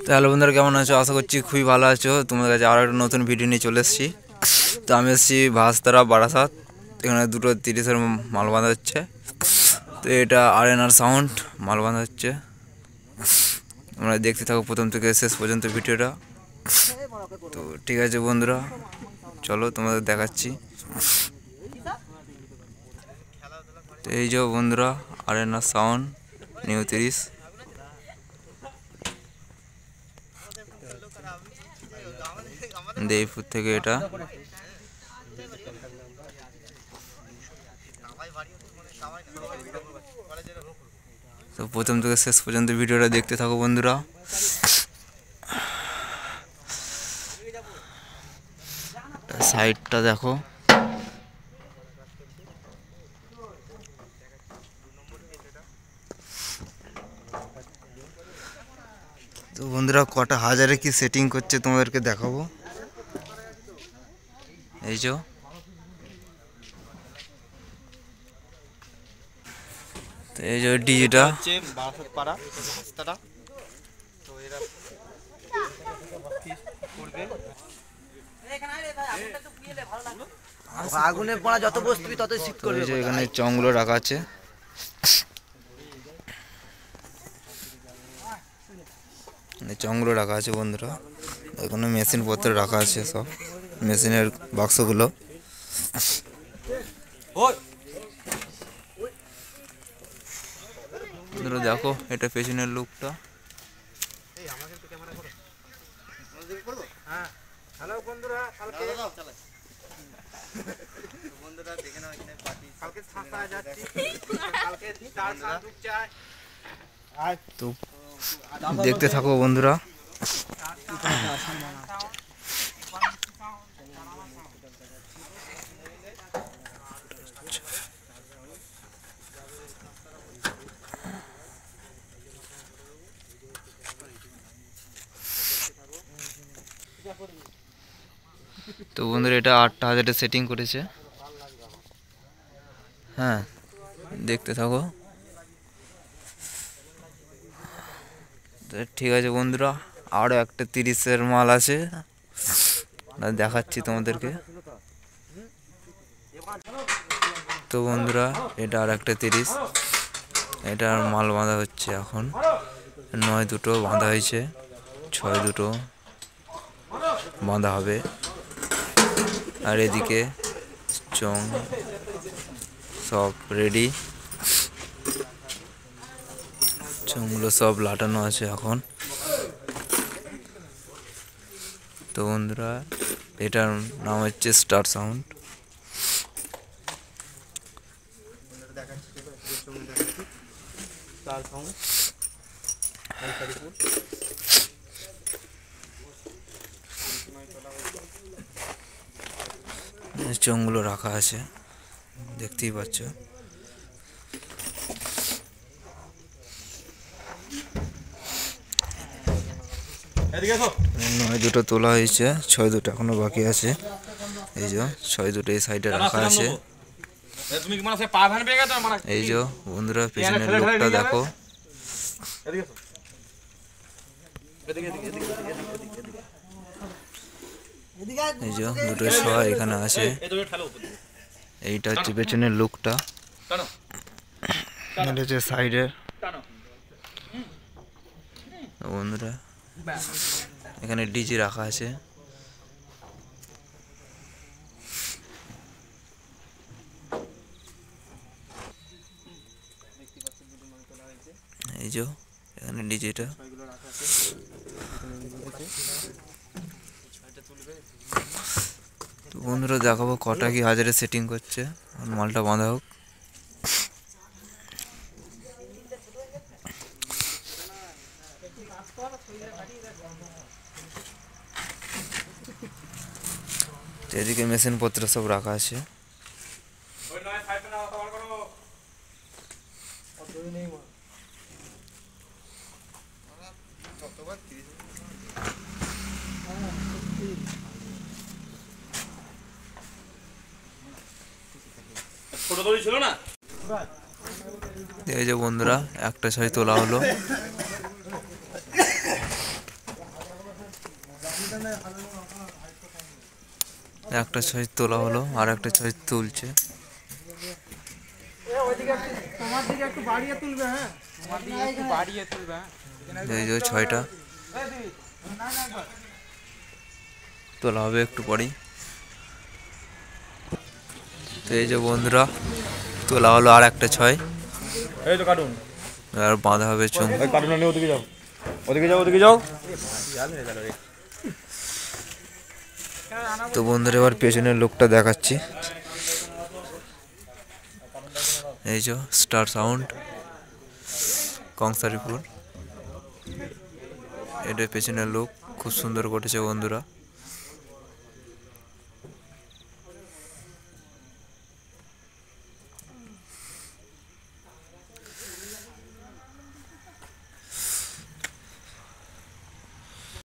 তো হ্যালো বন্ধুরা, কেমন আছো? আশা করছি খুবই ভালো আছো। তোমাদের কাছে আরও একটা নতুন ভিডিও নিয়ে চলে এসেছি। তো আমি এসেছি ভাস্তারা বারাসাত। এখানে 2:30-এর মাল বাঁধা হচ্ছে। তো এটা আরএনআর সাউন্ড মাল বাঁধা হচ্ছে। তোমরা দেখতে থাকো প্রথম থেকে শেষ পর্যন্ত ভিডিওটা। তো ঠিক আছে বন্ধুরা, চলো তোমাদের দেখাচ্ছি। তো এই যে বন্ধুরা, আরএনআর সাউন্ড নিউ 30 দেবপুর থেকে এটা। তো প্রথম থেকে শেষ পর্যন্ত ভিডিওটা দেখতে থাকো বন্ধুরা। সাইডটা দেখো। তো বন্ধুরা, কটা হাজারে কি সেটিং করছে তোমাদেরকে দেখাবো। এই যে তো এই যে ডিজিটা আগুনে পড়া যত বসবি তত শীত করবে। এই যে এখানে চংগুলো রাখা আছে। চংগুলো রাখা আছে বন্ধুরা। এখানে মেশিন পত্র রাখা আছে, সব মেশিনের বাক্সগুলো। বন্ধুরা দেখো, এটা পেছনের লুকটা। হ্যালো বন্ধুরা, কালকে দেখে নাও, এখানে পার্টি কালকে ছাতা যাচ্ছি, কালকে চার সাত দুধ চাই। তো দেখতে থাকো বন্ধুরা। তো বন্ধুরা, এটা 8টা হাজারে সেটিং করেছে। হ্যাঁ, দেখতে থাকো। তো ঠিক আছে বন্ধুরা, আরও একটা 30-এর মাল আছে, দেখাচ্ছি তোমাদেরকে। তো বন্ধুরা, এটা আর একটা 30, এটার মাল বাঁধা হচ্ছে এখন। 9 দুটো বাঁধা হয়েছে, 6 দুটো বাঁধা হবে। আর এদিকে চং সব রেডি, চংগুলো সব লাটানো আছে এখন। তো বন্ধুরা, এটার নাম হচ্ছে স্টার সাউন্ড। চংগুলো রাখা আছে, দেখতেই পাচ্ছ। 9 দুটো তোলা হয়েছে, 6 দুটো এখনো বাকি আছে। এই যে 6 দুটো এই সাইডে রাখা আছে। এই যে বন্ধুরা, পেছনের লোকটা দেখো। এই যে দুটো শোয়া এখানে আছে। এইটা হচ্ছে পেছনের লুকটা, এটা হচ্ছে সাইডের। বন্ধুরা, এখানে ডিজি রাখা আছে। এই যে এখানে ডিজিটা। তো বন্ধুরা, দেখাবো কটা কি হাজারে সেটিং করছে, মালটা বাঁধা হোক। এদিকে মেশিন পত্র সব রাখা আছে। এই যে বন্ধুরা, একটা ছয় তোলা হলো। একটা ছয় তোলা হলো, আর একটা ছয় তুলছে। তোমার দিকে একটু বাড়িয়ে তুলবে, হ্যাঁ তোমার দিকে একটু বাড়িয়ে তুলবে। এই যে ছয়টা তোলা হবে একটু পরেই। তো এই যে বন্ধুরা তোলা হলো আর একটা ছয়, এই তো কার্টুন, আর বাঁধা হবে চুং। ওই কার্টুন নিয়ে ওদিকে যাও, ওদিকে যাও, ওদিকে যাও। তো বন্ধুরা এবার পেছনের লোকটা দেখাচ্ছি। এই যে স্টার সাউন্ড কংসারিপুর, এটা পেছনের লোক খুব সুন্দর করেছে বন্ধুরা।